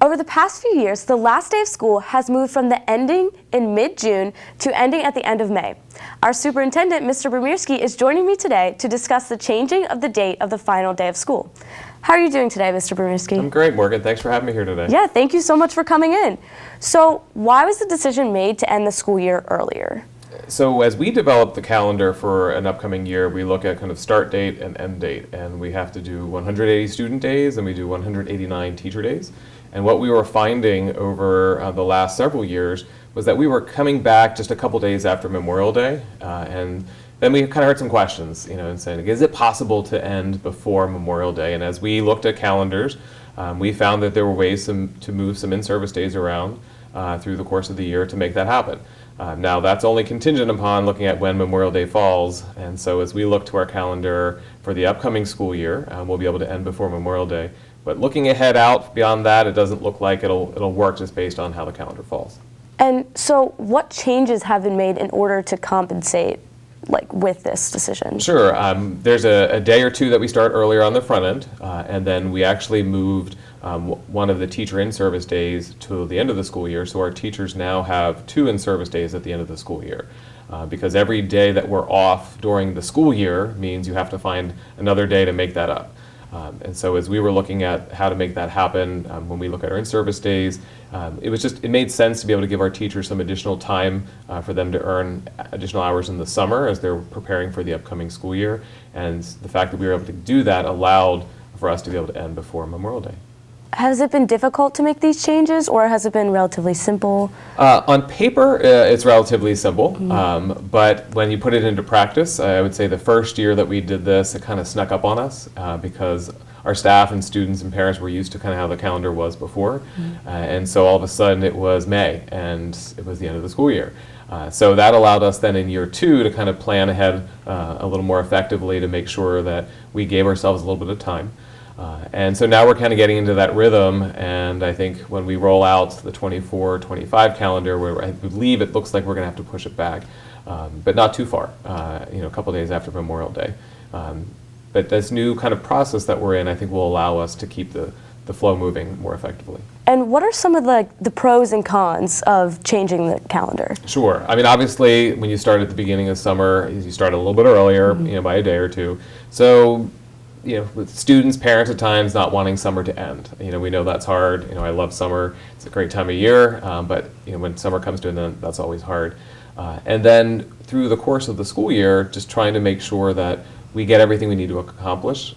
Over the past few years, the last day of school has moved from the ending in mid-June to ending at the end of May. Our superintendent, Mr. Bromirski, is joining me today to discuss the changing of the date of the final day of school. How are you doing today, Mr. Bromirski? I'm great, Morgan. Thanks for having me here today. Yeah, thank you so much for coming in. So, why was the decision made to end the school year earlier? So as we develop the calendar for an upcoming year, we look at kind of start date and end date, and we have to do 180 student days and we do 189 teacher days. And what we were finding over the last several years was that we were coming back just a couple days after Memorial Day, and then we kind of heard some questions, and saying, is it possible to end before Memorial Day? And as we looked at calendars, we found that there were ways to move some in-service days around through the course of the year to make that happen. Now that's only contingent upon looking at when Memorial Day falls, and so as we look to our calendar for the upcoming school year, we'll be able to end before Memorial Day. But looking ahead out beyond that, it doesn't look like it'll work just based on how the calendar falls. And so what changes have been made in order to compensate with this decision? Sure. There's a day or two that we start earlier on the front end, and then we actually moved one of the teacher in-service days to the end of the school year, so our teachers now have 2 in-service days at the end of the school year. Because every day that we're off during the school year means you have to find another day to make that up. And so as we were looking at how to make that happen, when we look at our in-service days, it made sense to be able to give our teachers some additional time for them to earn additional hours in the summer as they're preparing for the upcoming school year. And the fact that we were able to do that allowed for us to be able to end before Memorial Day. Has it been difficult to make these changes, or has it been relatively simple? On paper, it's relatively simple, but when you put it into practice, I would say the first year that we did this, it kind of snuck up on us because our staff and students and parents were used to kind of how the calendar was before, and so all of a sudden it was May, and it was the end of the school year. So that allowed us then in year 2 to kind of plan ahead a little more effectively to make sure that we gave ourselves a little bit of time. And so now we're kind of getting into that rhythm, and I think when we roll out the 24-25 calendar, where I believe it looks like we're going to have to push it back, but not too far, a couple days after Memorial Day. But this new kind of process that we're in, I think will allow us to keep the flow moving more effectively. And what are some of the pros and cons of changing the calendar? Sure. I mean, obviously, when you start at the beginning of summer, you start a little bit earlier, by a day or two. So with students, parents at times not wanting summer to end. We know that's hard. I love summer. It's a great time of year, but when summer comes to an end, that's always hard. And then through the course of the school year, just trying to make sure that we get everything we need to accomplish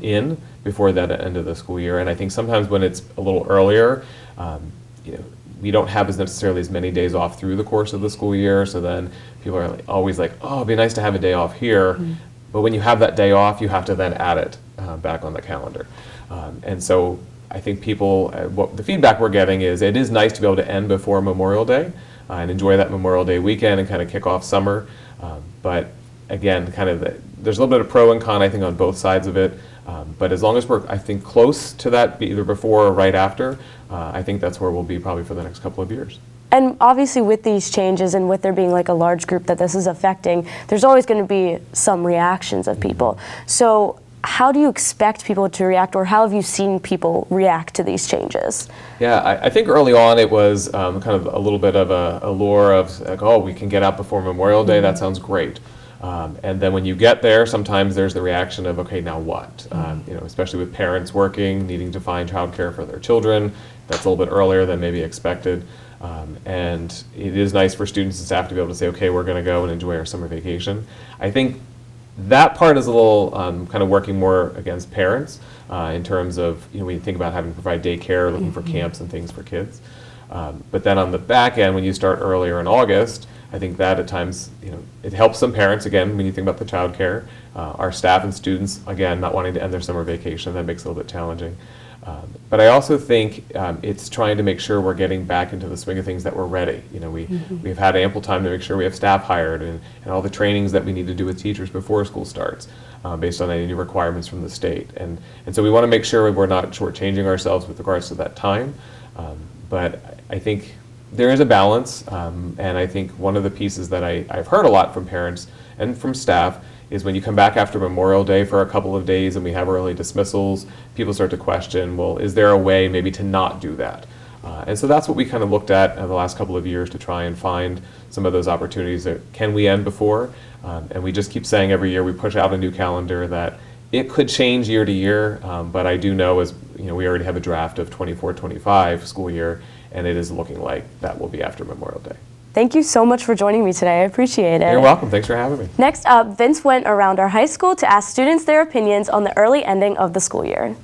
in before that end of the school year. And I think sometimes when it's a little earlier, we don't have necessarily as many days off through the course of the school year. So then people are always like, oh, it'd be nice to have a day off here. But when you have that day off, you have to then add it back on the calendar. And so I think the feedback we're getting is it is nice to be able to end before Memorial Day and enjoy that Memorial Day weekend and kind of kick off summer. But again, there's a little bit of pro and con, I think, on both sides of it. But as long as we're, I think, close to that, either before or right after, I think that's where we'll be probably for the next couple of years. And obviously with these changes and with there being a large group that this is affecting, there's always going to be some reactions of people. So how do you expect people to react, or how have you seen people react to these changes? Yeah, I think early on it was kind of a little bit of a lure of oh, we can get out before Memorial Day, that sounds great. And then when you get there, sometimes there's the reaction of, okay, now what? Especially with parents working, needing to find childcare for their children. That's a little bit earlier than maybe expected. And it is nice for students and staff to be able to say, okay, we're going to go and enjoy our summer vacation. I think that part is a little kind of working more against parents in terms of, when you think about having to provide daycare, looking for camps and things for kids. But then on the back end, when you start earlier in August, I think that at times, it helps some parents, again, when you think about the child care. Our staff and students, again, not wanting to end their summer vacation, that makes it a little bit challenging. But I also think it's trying to make sure we're getting back into the swing of things, that we're ready. We've had ample time to make sure we have staff hired and all the trainings that we need to do with teachers before school starts based on any new requirements from the state. And so we want to make sure we're not shortchanging ourselves with regards to that time. But I think there is a balance, and I think one of the pieces that I've heard a lot from parents and from staff is when you come back after Memorial Day for a couple of days and we have early dismissals, people start to question, well, is there a way maybe to not do that? And so that's what we kind of looked at the last couple of years to try and find some of those opportunities that can we end before. And we just keep saying every year we push out a new calendar that it could change year to year, but I do know, as you know, we already have a draft of 24-25 school year, and it is looking like that will be after Memorial Day. Thank you so much for joining me today. I appreciate it. You're welcome. Thanks for having me. Next up, Vince went around our high school to ask students their opinions on the early ending of the school year.